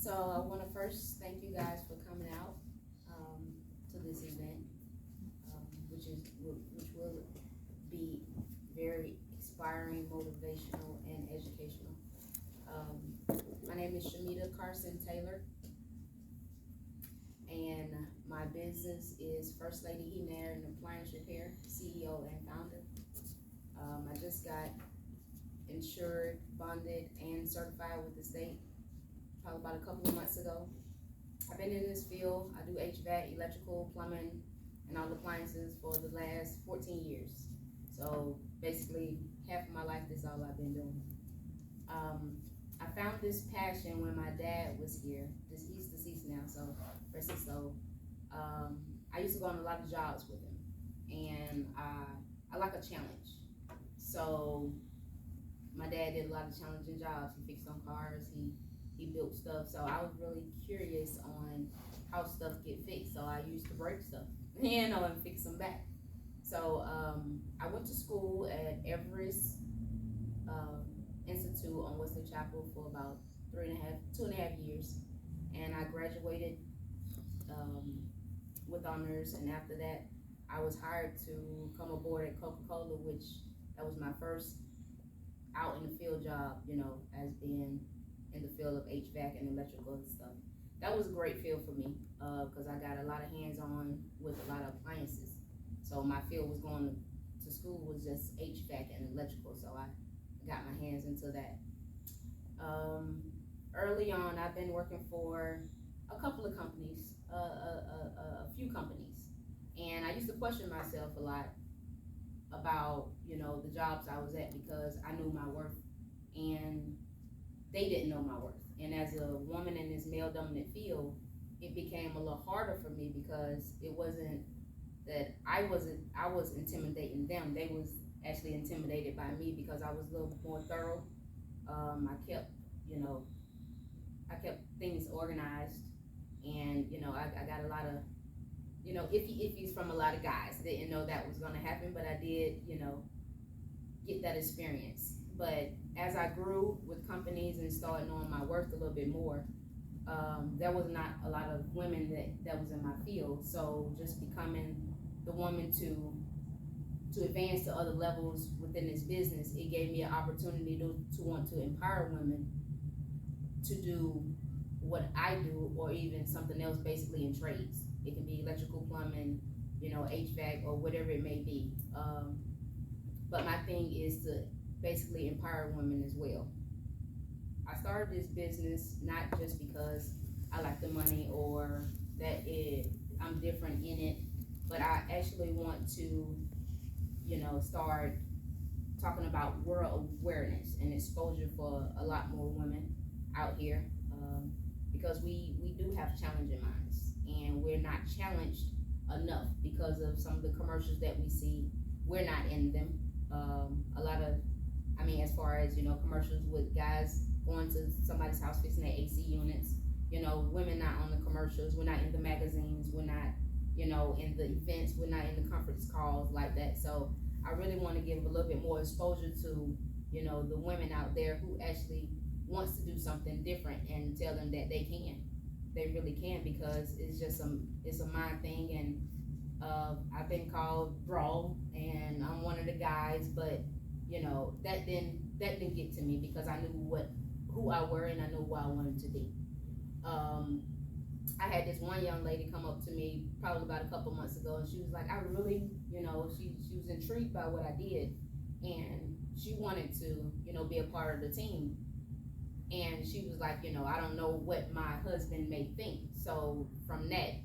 So I want to first thank you guys for coming out to this event, which will be very inspiring, motivational, and educational. My name is Shamita Carson Taylor, and my business is First Lady Heating, Air, and Appliance Repair, CEO and founder. I just got insured, bonded, and certified with the state probably about a couple of months ago. I've been in this field. I do HVAC, electrical, plumbing, and all appliances for the last 14 years. So basically, half of my life, this is all I've been doing. I found this passion when my dad was here. He's deceased now, so I used to go on a lot of jobs with him, and I like a challenge. So my dad did a lot of challenging jobs. He fixed on cars. He built stuff. So I was really curious on how stuff get fixed. So I used to break stuff, and fix them back. So I went to school at Everest Institute on Wesley Chapel for about 2.5 years, and I graduated with honors. And after that, I was hired to come aboard at Coca-Cola, which that was my first out in the field job, as being in the field of HVAC and electrical and stuff. That was a great field for me because I got a lot of hands-on with a lot of appliances. So my field was going to school was just HVAC and electrical, so I got my hands into that. Early on, I've been working for a couple of companies, a few companies, and I used to question myself a lot about the jobs I was at because I knew my worth and they didn't know my worth. And as a woman in this male dominant field, it became a little harder for me because it wasn't that I was intimidating them. They was actually intimidated by me because I was a little more thorough. I kept things organized, and I got a lot of iffies from a lot of guys. Didn't know that was gonna happen, but I did get that experience. But as I grew with companies and started knowing my worth a little bit more, there was not a lot of women that was in my field. So just becoming the woman to advance to other levels within this business, it gave me an opportunity to want to empower women to do what I do, or even something else, basically in trades. It can be electrical, plumbing, HVAC, or whatever it may be. But my thing is to basically empower women as well. I started this business not just because I like the money or that I'm different in it, but I actually want to, start talking about world awareness and exposure for a lot more women out here, because we do have challenging minds, and we're not challenged enough because of some of the commercials that we see. We're not in them. A lot of, as far as, commercials with guys going to somebody's house fixing their AC units, women not on the commercials, we're not in the magazines, we're not, in the events, we're not in the conference calls like that. So I really want to give a little bit more exposure to, the women out there who actually wants to do something different, and tell them that they can. They really can, because it's a mind thing. And I've been called brawl, and I'm one of the guys, but that didn't get to me because I knew who I were, and I knew who I wanted to be. I had this one young lady come up to me probably about a couple months ago, and she was like, I really, she was intrigued by what I did, and she wanted to, be a part of the team. And she was like, I don't know what my husband may think. So from that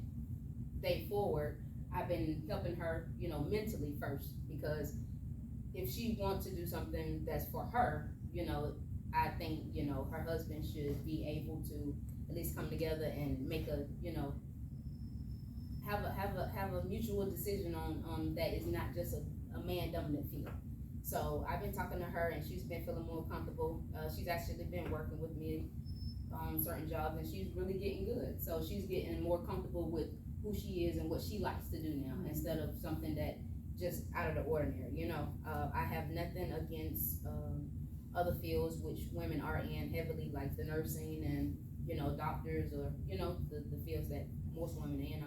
day forward, I've been helping her, mentally first, because if she wants to do something that's for her, I think, her husband should be able to at least come together and make a, have a mutual decision on that is not just a man dominant field. So I've been talking to her, and she's been feeling more comfortable. She's actually been working with me on certain jobs, and she's really getting good. So she's getting more comfortable with who she is and what she likes to do now, instead of something that just out of the ordinary. I have nothing against other fields which women are in heavily, like the nursing and doctors or, the fields that most women in.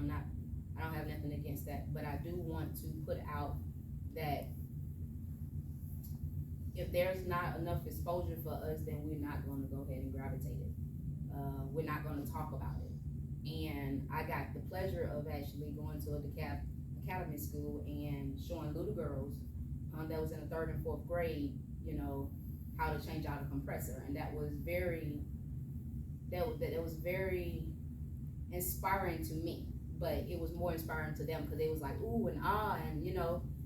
I don't have nothing against that, but I do want to put out that if there's not enough exposure for us, then we're not gonna go ahead and gravitate it. We're not gonna talk about it. And I got the pleasure of actually going to a DeKalb Academy school and showing little girls that was in the 3rd and 4th grade, how to change out a compressor. And that was very inspiring to me, but it was more inspiring to them because they was like, ooh and ah, and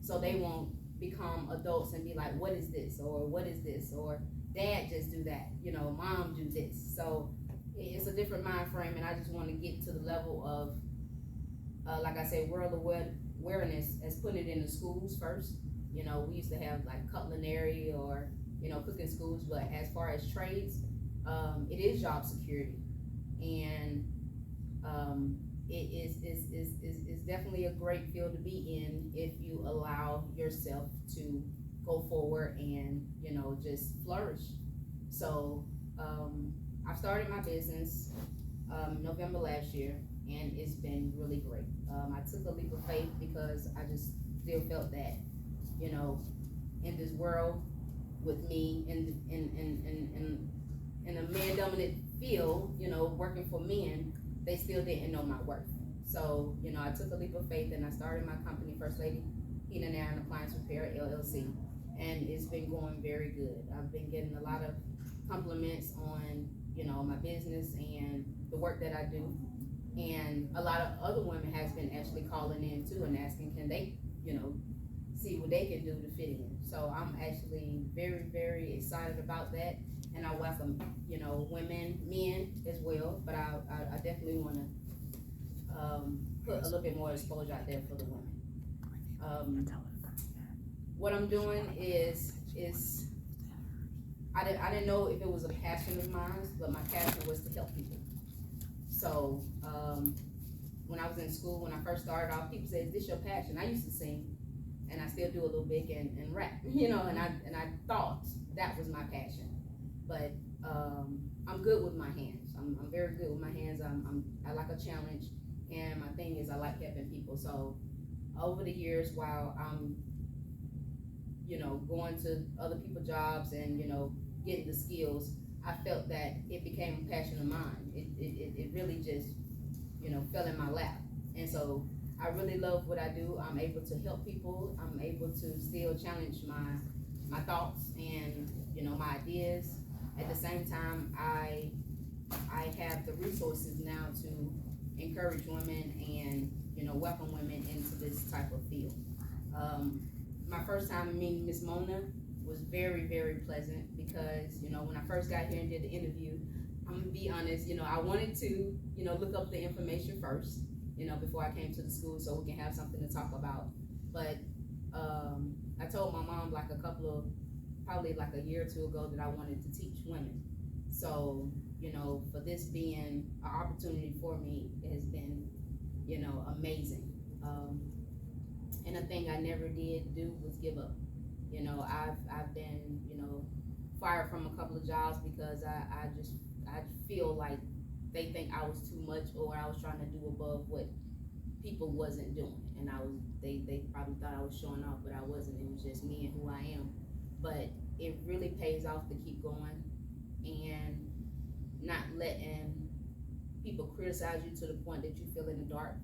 so they won't become adults and be like, what is this, or what is this, or dad just do that, mom do this. So it's a different mind frame, and I just want to get to the level of like I said, world awareness as putting it in the schools first. We used to have like culinary or cooking schools, but as far as trades, it is job security, and it is definitely a great field to be in if you allow yourself to go forward and just flourish. So I started my business November last year, and it's been really great. I took a leap of faith because I just still felt that in this world with me in a man dominant field, working for men, they still didn't know my worth. So, I took a leap of faith and I started my company, First Lady Heating and Air and Appliance Repair LLC, and it's been going very good. I've been getting a lot of compliments on, my business and the work that I do, and a lot of other women has been actually calling in too and asking, can they, see what they can do to fit in. So I'm actually very, very excited about that, and I welcome, women, men as well, but I definitely want to put a little bit more exposure out there for the women. What I'm doing is I didn't know if it was a passion of mine, but my passion was to help people. So when I was in school, when I first started off, people said, "Is this your passion?" I used to sing, and I still do a little bit and rap, and I thought that was my passion. But I'm good with my hands. I'm very good with my hands. I like a challenge, and my thing is I like helping people. So over the years, while I'm going to other people's jobs and getting the skills, I felt that it became a passion of mine. It really just fell in my lap, and so I really love what I do. I'm able to help people. I'm able to still challenge my thoughts and my ideas. At the same time, I have the resources now to encourage women and welcome women into this type of field. My first time meeting Miss Mona was very, very pleasant because when I first got here and did the interview, I'm gonna be honest, I wanted to look up the information first, before I came to the school so we can have something to talk about. But I told my mom probably like a year or two ago that I wanted to teach women. So, for this being an opportunity for me, it has been, amazing. And a thing I never did do was give up. I've been, fired from a couple of jobs because I feel like they think I was too much or I was trying to do above what people wasn't doing. And they probably thought I was showing off, but I wasn't. It was just me and who I am. But it really pays off to keep going and not letting people criticize you to the point that you feel in a dark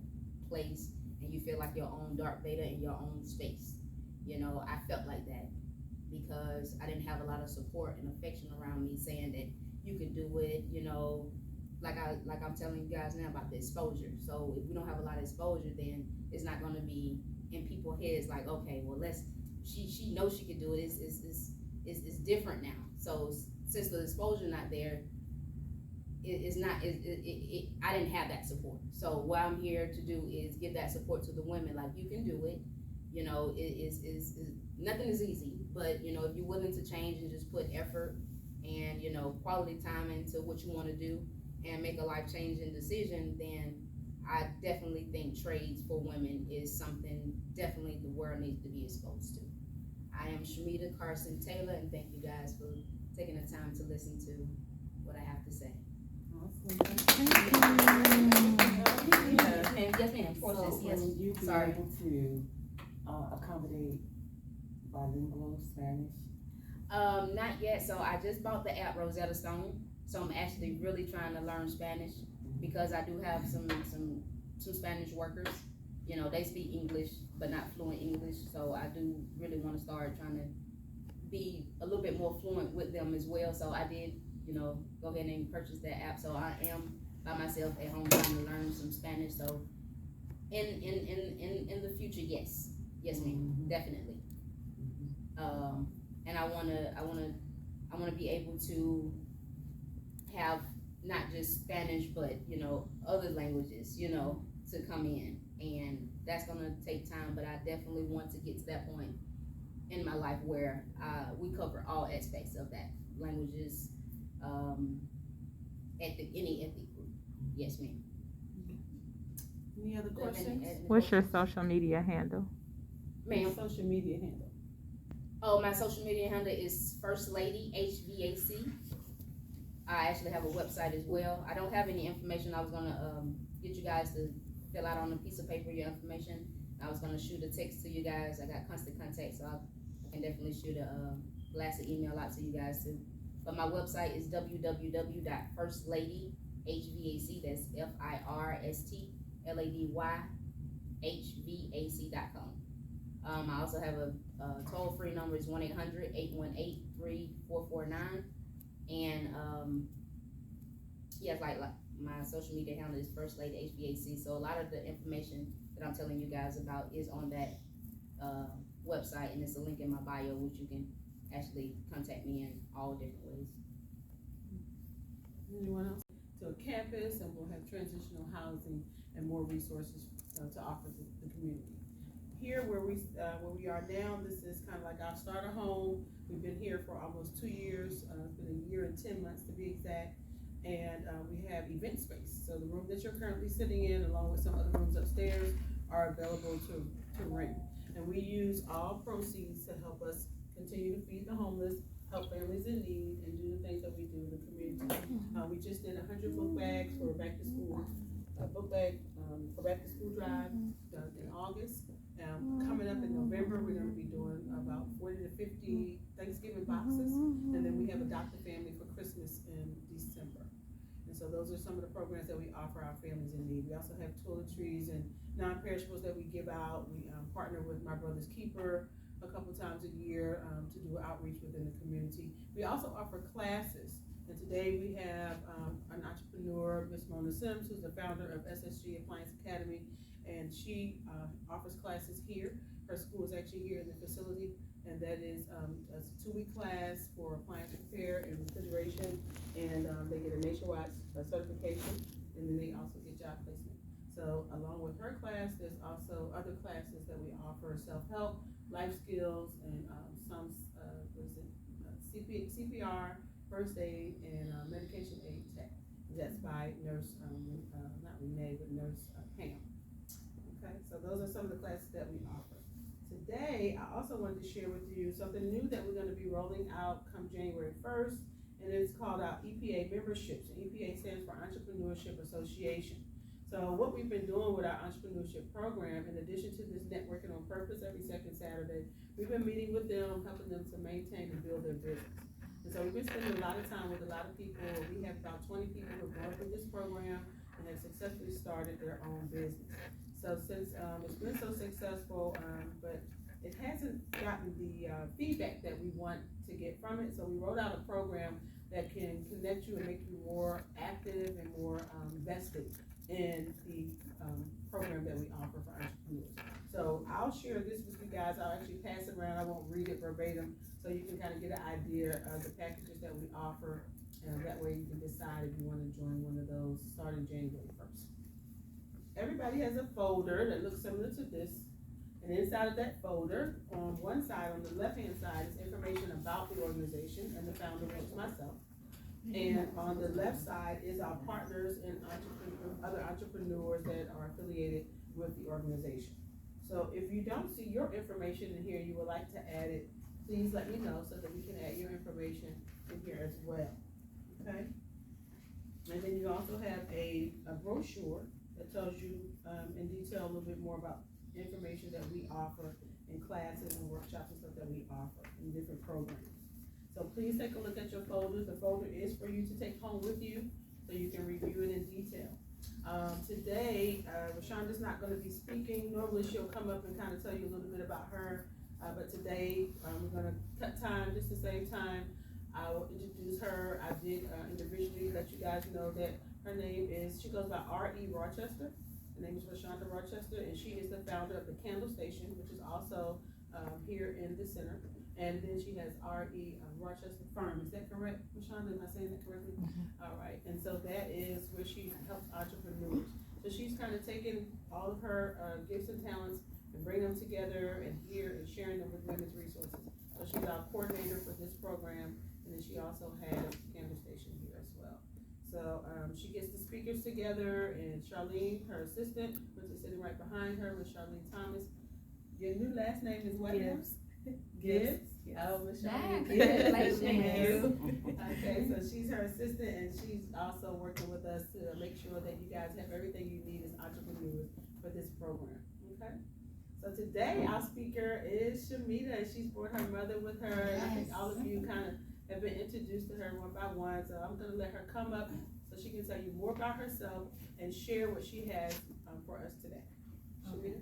place and you feel like your own Darth Vader in your own space. I felt like that because I didn't have a lot of support and affection around me saying that you can do it, like I'm telling you guys now about the exposure. So if we don't have a lot of exposure, then it's not going to be in people's heads like, okay, well, she knows she can do it. It's different now. So since the exposure not there, I didn't have that support. So what I'm here to do is give that support to the women. Like, you can do it. Nothing is easy, but if you're willing to change and just put effort and quality time into what you want to do and make a life-changing decision, then I definitely think trades for women is something definitely the world needs to be exposed to. I am Shamita Carson Taylor, and thank you guys for taking the time to listen to what I have to say. And yes, ma'am. So Yes. will you be Sorry. able to accommodate bilingual Spanish? Not yet. So I just bought the app Rosetta Stone. So I'm actually really trying to learn Spanish because I do have some Spanish workers. You know, they speak English but not fluent English. So I do really want to start trying to be a little bit more fluent with them as well. So I did, you know, go ahead and purchase that app. So I am by myself at home trying to learn some Spanish. So in the future, yes, ma'am, definitely. And I wanna be able to have not just Spanish, but you know, other languages, you know, to come in, and that's gonna take time. But I definitely want to get to that point in my life where we cover all aspects of that, languages, any ethnic group. Yes, ma'am. Any other questions? What's your social media handle? Ma'am. Social media handle. Oh, my social media handle is First Lady HVAC. I actually have a website as well. I don't have any information. I was gonna get you guys to fill out on a piece of paper your information. I was gonna shoot a text to you guys. I got constant contact, so I can definitely shoot a blast an email out to you guys too. But my website is www.firstladyhvac. That's FIRSTLADYHVAC.com. I also have a toll-free number is 1-800-818-3449. And yes, like my social media handle is First Lady HVAC. So a lot of the information that I'm telling you guys about is on that website, and it's a link in my bio, which you can actually contact me in all different ways. Anyone else? To a campus, and we'll have transitional housing and more resources to offer to the community. Here where we are now, this is kind of like our starter home. We've been here for almost 2 years. It's been a year and 10 months to be exact. And we have event space. So the room that you're currently sitting in, along with some other rooms upstairs, are available to rent. And we use all proceeds to help us continue to feed the homeless, help families in need, and do the things that we do in the community. We just did 100 book bags for back to school, book bag for back to school drive in August. Coming up in November, we're going to be doing about 40 to 50 Thanksgiving boxes, and then we have Adopt a Family for Christmas in December. And so those are some of the programs that we offer our families in need. We also have toiletries and non-perishables that we give out. We partner with My Brother's Keeper a couple times a year to do outreach within the community. We also offer classes, and today we have an entrepreneur, Miss Mona Sims, who's the founder of SSG Appliance Academy, and she offers classes here. Her school is actually here in the facility, and that is a 2-week class for appliance repair and refrigeration, and they get a nationwide certification, and then they also get job placement. So along with her class, there's also other classes that we offer: self-help, life skills, and some CPR, first aid, and medication aid tech. That's by nurse, not Renee, but nurse Pam. Okay, so those are some of the classes that we offer. Today, I also wanted to share with you something new that we're going to be rolling out come January 1st, and it's called our EPA memberships. And EPA stands for Entrepreneurship Association. So what we've been doing with our entrepreneurship program, in addition to this networking on purpose every second Saturday, we've been meeting with them, helping them to maintain and build their business. And so we've been spending a lot of time with a lot of people. We have about 20 people who have gone through this program and have successfully started their own business. So since it's been so successful, but it hasn't gotten the feedback that we want to get from it, so we wrote out a program that can connect you and make you more active and more vested in the program that we offer for entrepreneurs. So I'll share this with you guys. I'll actually pass it around. I won't read it verbatim, so you can kind of get an idea of the packages that we offer, and that way you can decide if you want to join one of those starting January 1st. Everybody has a folder that looks similar to this, and inside of that folder, on one side, on the left-hand side, is information about the organization and the founder, which is myself. And on the left side is our partners and other entrepreneurs that are affiliated with the organization. So if you don't see your information in here, you would like to add it, please let me know so that we can add your information in here as well. Okay? And then you also have a brochure that tells you, in detail a little bit more about information that we offer in classes and workshops and stuff that we offer in different programs. So please take a look at your folders. The folder is for you to take home with you, so you can review it in detail. Today, Rashonda's not gonna be speaking. Normally she'll come up and kind of tell you a little bit about her, but today, we're gonna cut time just to save time. I will introduce her. I did individually let you guys know that her name is, she goes by R.E. Rochester. Her name is Rashonda Rochester, and she is the founder of the Candle Station, which is also here in the center. And then she has R.E. Rochester Firm. Is that correct, Rashonda? Am I saying that correctly? All right. And so that is where she helps entrepreneurs. So she's kind of taken all of her gifts and talents and bring them together and here and sharing them with women's resources. So she's our coordinator for this program, and then she also has Candle Station here as well. So she gets the speakers together, and Charlene, her assistant, which is sitting right behind her, with Charlene Thomas. Your new last name is what? Gibbs. Gibbs? Yes. Oh, Miss Nah, Charlene congratulations. Gibbs. Okay, so she's her assistant, and she's also working with us to make sure that you guys have everything you need as entrepreneurs for this program, okay? So today, our speaker is Shamita, and she's brought her mother with her. I think all of you kind of have been introduced to her one by one, so I'm gonna let her come up so she can tell you more about herself and share what she has for us today. Shamita?